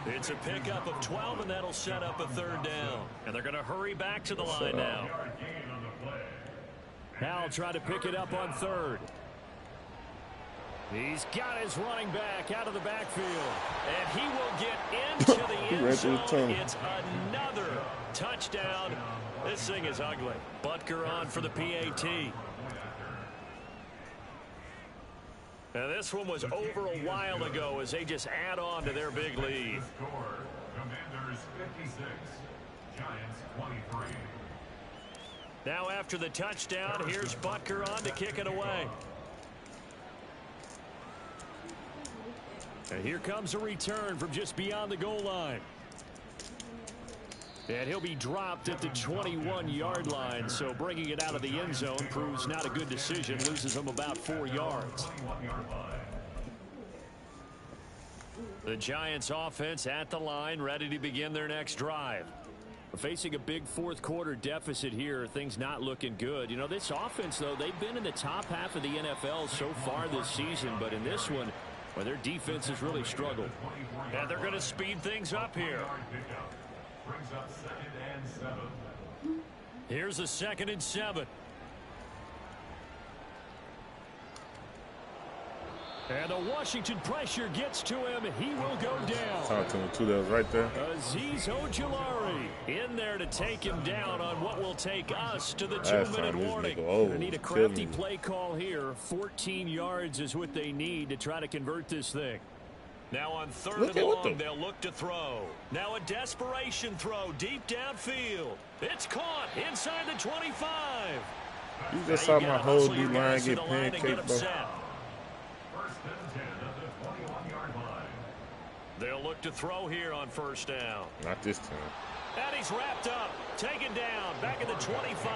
It's a pickup of 12, and that'll set up a third down. And they're going to hurry back to the line now. Howe trying to pick it up on third. He's got his running back out of the backfield. And he will get into the end zone. It's another touchdown. This thing is ugly. Butker on for the PAT. Now this one was over a while ago as they just add on to their big lead. Commanders 56, Giants 23. Now after the touchdown, here's Butker on to kick it away. And here comes a return from just beyond the goal line. And he'll be dropped at the 21-yard line, so bringing it out of the end zone proves not a good decision. Loses him about 4 yards. The Giants offense at the line, ready to begin their next drive. Facing a big fourth quarter deficit here, things not looking good. You know, this offense, though, they've been in the top half of the NFL so far this season, but in this one, well, their defense has really struggled. And they're going to speed things up here. Brings up 2nd and 7. Here's a 2nd and 7. And the Washington pressure gets to him. He will go down. Talk to him, too. That was right there. Azeez Ojulari in there to take him down on what will take us to the 2-minute warning. They need a crafty play call here. 14 yards is what they need to try to convert this thing. Now on 3rd and long, they'll look to throw. Now a desperation throw deep downfield. It's caught inside the 25. You just saw my whole D-line get pancaked, bro. 1st and 10 at the 21-yard line. They'll look to throw here on 1st down. Not this time. And he's wrapped up. Taken down. Back at the 25.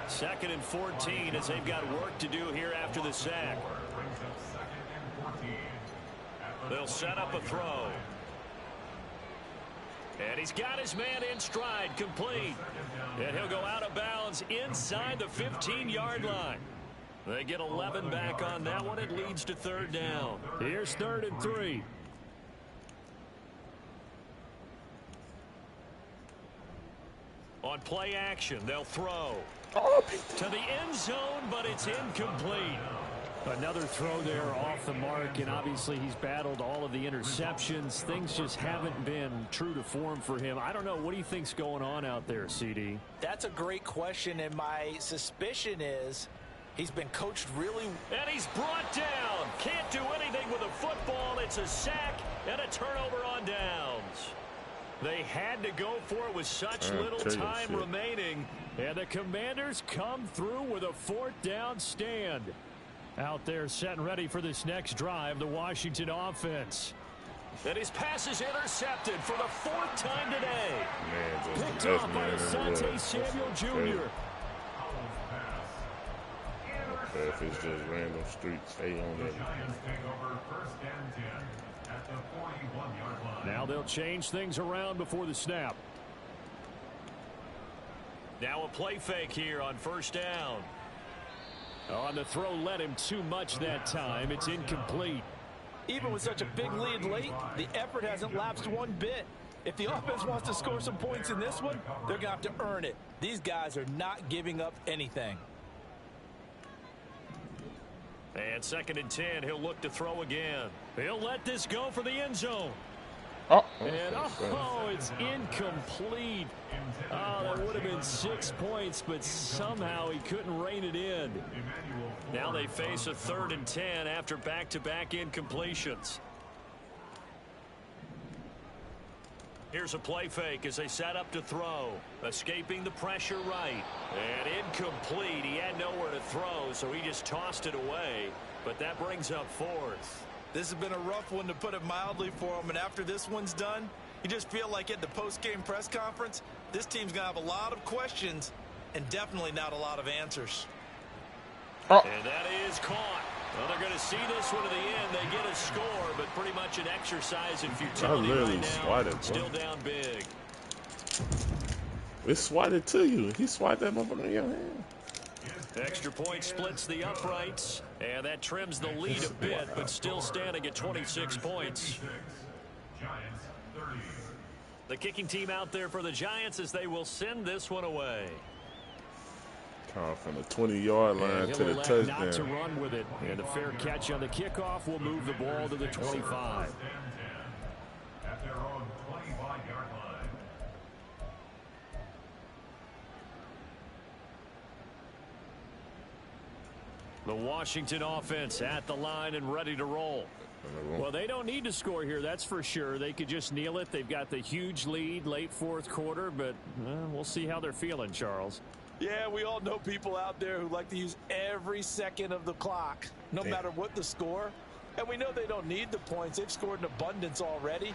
2nd and 14 as they've got work to do here after the sack. Brings up 2nd and 14. They'll set up a throw. And he's got his man in stride, complete. And he'll go out of bounds inside the 15-yard line. They get 11 back on that one. It leads to 3rd down. Here's 3rd and 3. On play action, they'll throw. To the end zone, but it's incomplete. Another throw there off the mark, and obviously he's battled all of the interceptions. Things just haven't been true to form for him. I don't know. What do you think's going on out there, CD? That's a great question, and my suspicion is he's been coached really. And he's brought down. Can't do anything with a football. It's a sack and a turnover on downs. They had to go for it with such little time remaining, and the Commanders come through with a 4th down stand. Out there set and ready for this next drive, the Washington offense. And his pass is intercepted for the 4th time today. Picked off by Asante Samuel Jr. Okay, if it's just random streets, stay on that. Giants take over 1st and 10 at the 41-yard line. Now they'll change things around before the snap. Now a play fake here on 1st down. On the throw, led him too much that time. It's incomplete. Even with such a big lead late, the effort hasn't lapsed one bit. If the offense wants to score some points in this one, they're going to have to earn it. These guys are not giving up anything. And 2nd and 10, he'll look to throw again. He'll let this go for the end zone. And it's incomplete. That would have been 6 points, but somehow he couldn't rein it in. Now they face a 3rd and 10 after back-to-back incompletions. Here's a play fake as they set up to throw. Escaping the pressure right. And incomplete. He had nowhere to throw, so he just tossed it away. But that brings up 4th. This has been a rough one, to put it mildly, for him. And after this one's done, you just feel like at the post-game press conference, this team's going to have a lot of questions and definitely not a lot of answers. And that is caught. Well, they're going to see this one to the end. They get a score, but pretty much an exercise in futility right now. Still down big. It's swatted to you. He swatted that motherfucker in your hand. Extra point splits the uprights, and that trims the lead a bit, but still standing at 26 points. Giants 30. The kicking team out there for the Giants as they will send this one away. Coming from the 20-yard line to the touchdown. Not to run with it, and the fair catch on the kickoff will move the ball to the 25. First and 10 at their own 25-yard line. The Washington offense at the line and ready to roll. Well, they don't need to score here, that's for sure. They could just kneel it. They've got the huge lead late fourth quarter, but we'll see how they're feeling, Charles. Yeah, we all know people out there who like to use every second of the clock, no matter what the score. And we know they don't need the points. They've scored in abundance already.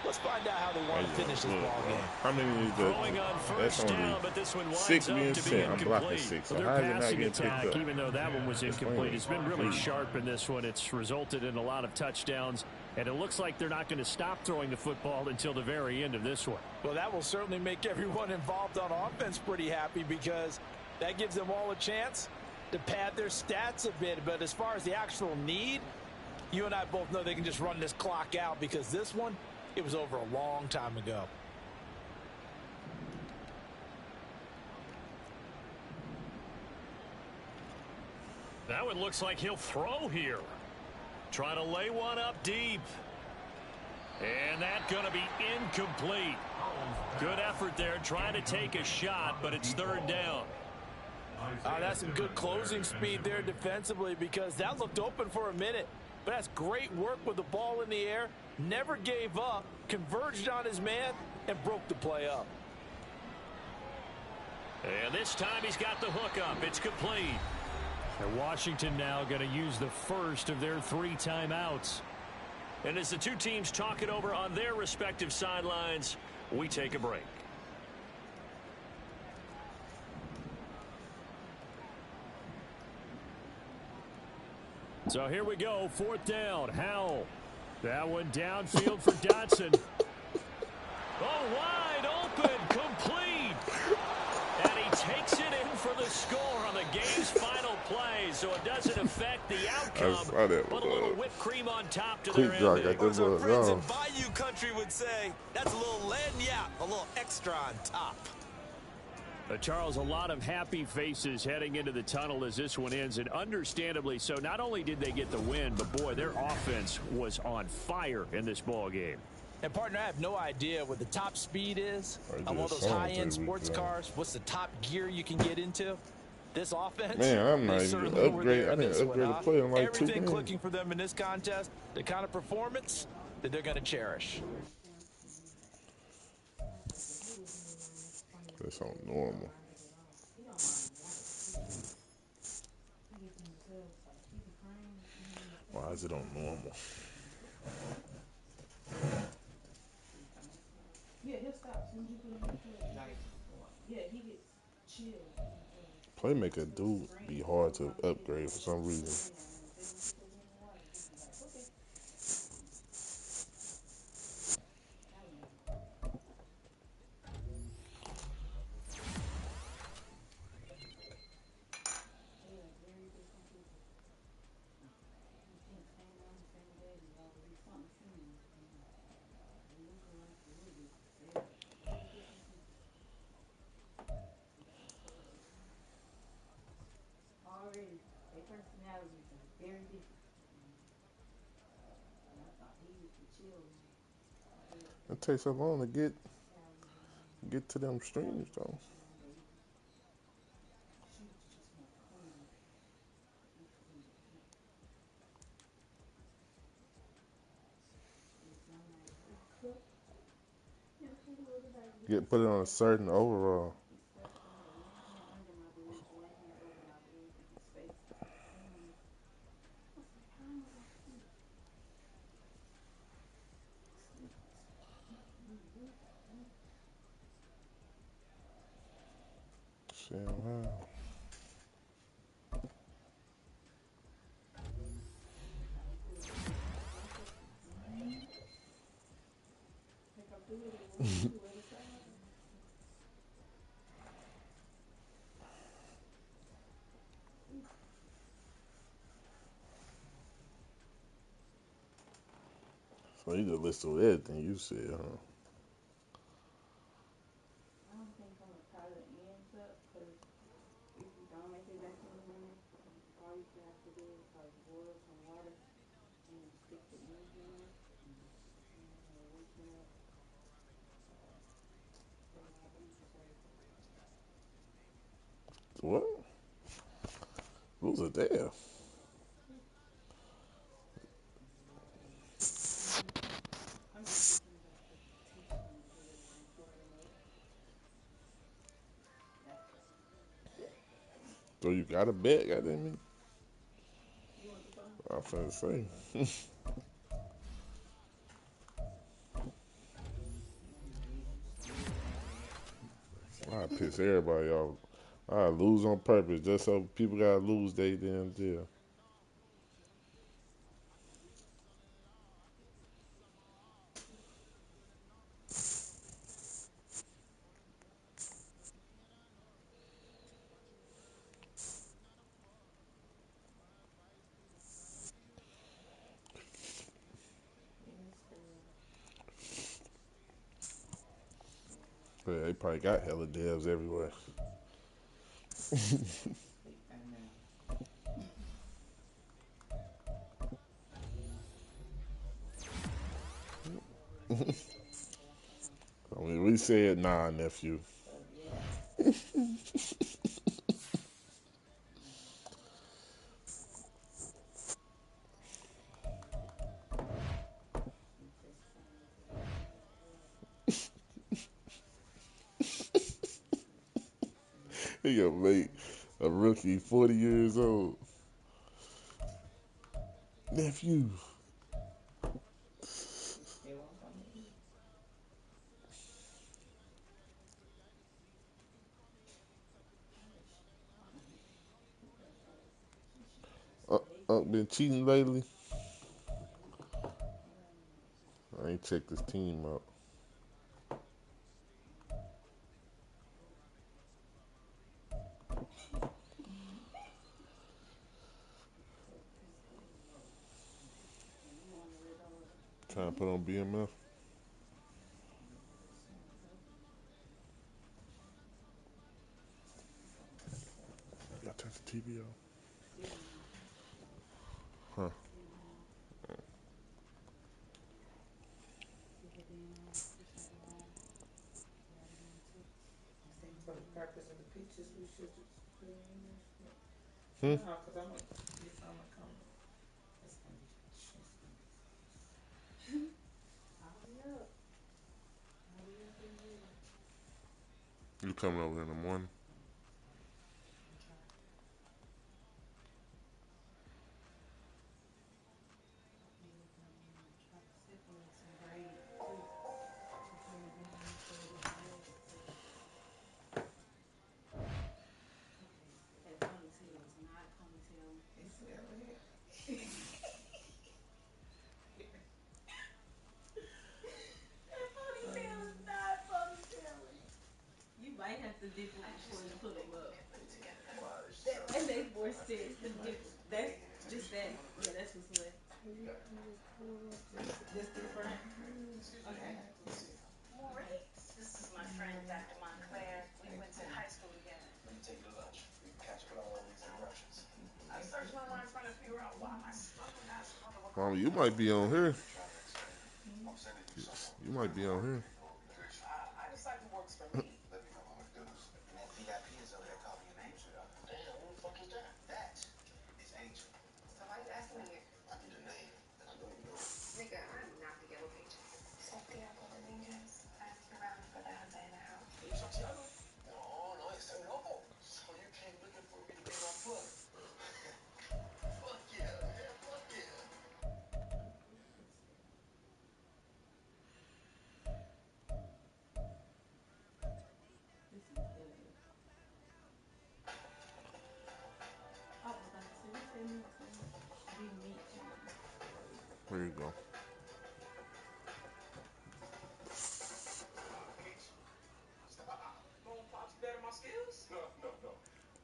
Let's find out how they want to finish this ball game. How many is that? Throwing on first down, but this one winds 6 up being to be sent. I'm blocking incomplete. 6. So Their how is it not passing getting picked attack, up? even though that one was incomplete, has been really Complete. sharp in this one. It's resulted in a lot of touchdowns, and it looks like they're not going to stop throwing the football until the very end of this one. Well, that will certainly make everyone involved on offense pretty happy because that gives them all a chance to pad their stats a bit. But as far as the actual need, you and I both know they can just run this clock out because this one, it was over a long time ago. That one looks like he'll throw here. Trying to lay one up deep. And that's going to be incomplete. Good effort there trying to take a shot, but it's third down. That's some good closing speed there defensively because that looked open for a minute. But that's great work with the ball in the air. Never gave up, converged on his man, and broke the play up. And this time he's got the hook up. It's complete. And Washington now going to use the first of their 3 timeouts. And as the two teams talk it over on their respective sidelines, we take a break. So here we go, 4th down. Howell. That one downfield for Dotson. Oh, wide open, complete. And he takes it in for the score on the game's final play, so it doesn't affect the outcome. But a little whipped cream on top to their ending. Or as our friends in Bayou Country would say, that's a little lagniappe, a little extra on top. Charles, a lot of happy faces heading into the tunnel as this one ends, and understandably so. Not only did they get the win, but boy, their offense was on fire in this ball game. And partner, I have no idea what the top speed is on one of those high-end sports cars. What's the top gear you can get into? This offense, man, I'm not even upgrade. I didn't upgrade the play in like 2 games. Everything clicking for them in this contest, the kind of performance that they're going to cherish. That's on normal. Why is it on normal? Yeah, he'll stop as soon as you put him in the field. Yeah, he gets chill. Playmaker do be hard to upgrade for some reason. Their personalities are very different. And I thought he was the chill one. It takes so long to get to them streams though. Put it on a certain overall. Wow. So you just listen to everything you said, huh? I don't think I'm gonna tie the ends up because if you don't make it back in the morning, all you have to do is like boil some water and stick the ends in there and it'll loosen up. So I think it's like What? Who's it there? I'm just thinking about the tension of it and boiling up. That's So you got a bet, goddamn me? you want the phone? I'm finna say. I piss everybody off. I lose on purpose just so people gotta lose they damn deal. Yes, Yeah, they probably got hella devs everywhere. I mean, we said nah, nephew. He gonna make a rookie 40 years old. Nephew. Been cheating lately? I ain't checked this team out. Trying to put on BMF. Y'all turn the TV off. Huh. for the purpose of the pictures, we should just put it in there. Hmm? No, because I'm gonna get some to come. It's gonna be. Hurry up. Hurry up and get it. You coming over in the morning? Separate some braid too. Between him and the legs. That ponytail is not ponytail. It's really. That ponytail is not ponytail. You might have to dip them before you put them up. That makes more sense. The dip, that's just that. Yeah, that's what's left. Just the front. Okay. Maurice, this is my friend Dr. Montclair. We went to high school together. Let me take you to lunch. We can catch up on all these interruptions. I searched my mind trying to figure out why my stubborn ass brother would Mama, call me you might be on here. I'm sending you someone. You might be on here. I decided it works for me. Let me know how it goes. And that VIP is over there calling your name. Damn, who the fuck is that? That is Angel. So why you asking me here? I need a name, and I know you know it. Nigga, I'm not the yellow pages. Sophia Rodriguez asked around for the Jose in the house. Are you Santiago? No, it's a no. So you came looking for me to be my plug. Fuck yeah, man, fuck yeah. This is the. I was about to say, what's that meat called? Big meat. There you go. Mom, Pops better my skills? No.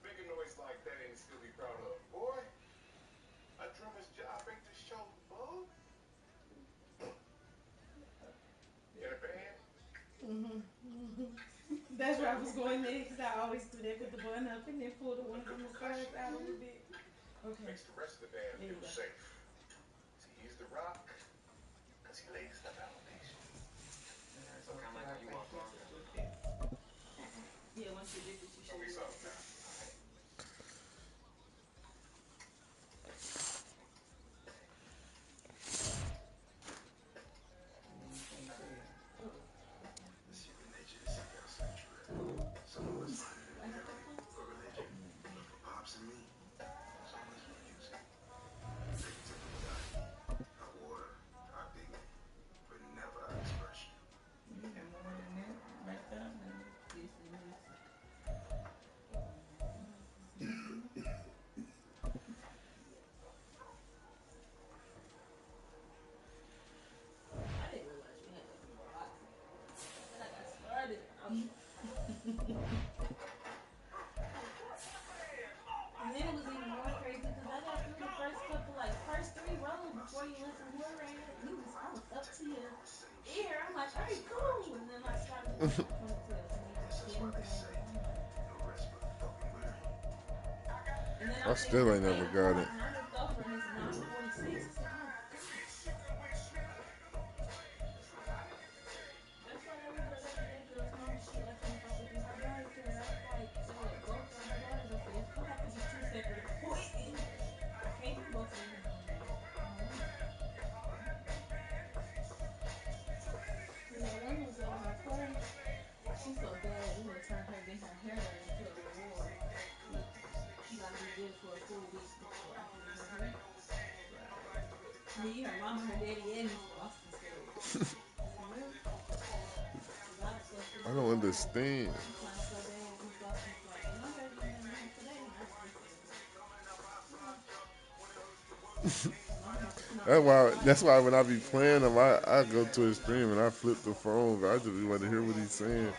Bigger noise like that ain't still be proud of. Boy, a drummer's job ain't to show, bud. I was going next. I always do that. Put the button up and then pull the ones on the sides out a little bit. Okay. Makes the rest of the band There you feel go. safe. See, he's the rock because he lays the foundation. So kind of like how you walk on. Yeah, once you did this, you should Show me be able something to. now. This human nature is sick outside True. Some of us find it inherently for religion, but for Pops and me, some of us will use it. Take it to the body, our water, our dignity, but never our expression. You got more than that right there. Yes, it is. I didn't realize you had that many boxes. Then I got started. And then it was even more crazy because I got through the first couple, like first 3 rows before you went to whoever I had. I was up to your ear. I'm like, all right, cool. And then I started with like 2012. And you just didn't go. No rest but fucking weary. And then I still ain't never got it. and I looked over and it's 9:46. I said, oh, that's why I was like, that girl's mom, she asked me if I could do her daughter's hair. I was like, both of her daughters. I said, it's gonna have to be 2 separate appointments. I can't do both of them. You know, one was over my play. She's so bad, we would turn her, getting her hair done into a reward. She gotta be good for a full week before I can do her hair. Me, her mama, her daddy, and Miss Boston said, for real? I don't understand. That's why when I be playing them, I go to a stream and I flip the phone. I just want to hear what he's saying.